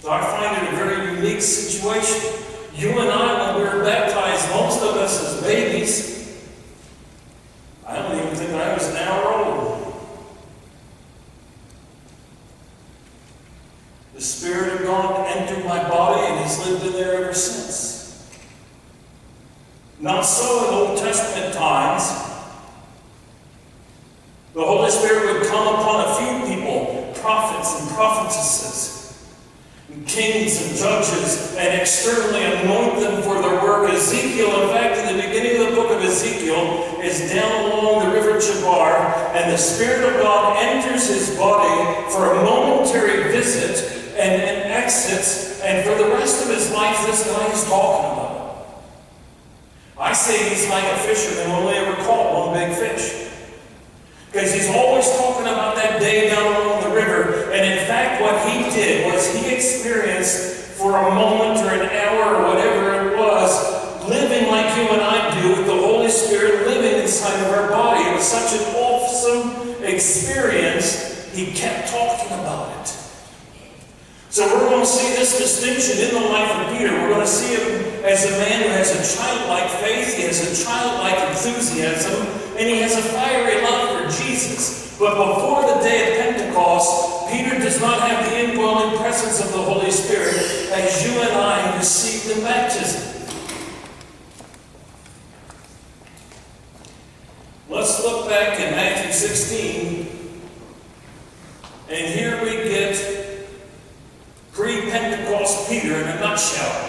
So I find it a very unique situation. You and I, when we were baptized, most of us as babies, I don't even think I was an hour old. The Spirit of God entered my body and He's lived in there ever since. Not so in Old Testament times. The Holy Spirit would come upon a few people, prophets and prophetesses, kings and judges, and externally anoint them for their work. Ezekiel, in fact, in the beginning of the book of Ezekiel, is down along the river Chabar, and the Spirit of God enters his body for a momentary visit and exits, and for the rest of his life, this guy is talking about it. I say he's like a fisherman who only ever caught one big fish. Because he's always talking about that day down along the river. And in fact, what he did was he experienced for a moment or an hour or whatever it was, living like you and I do, with the Holy Spirit living inside of our body. It was such an awesome experience, he kept talking about it. So we're going to see this distinction in the life of Peter. We're going to see him as a man who has a childlike faith, he has a childlike enthusiasm, and he has a fiery love for Jesus. But before the day of Pentecost, Peter does not have the indwelling presence of the Holy Spirit as you and I received in baptism. Let's look back in Matthew 16, and here we get pre-Pentecost Peter in a nutshell.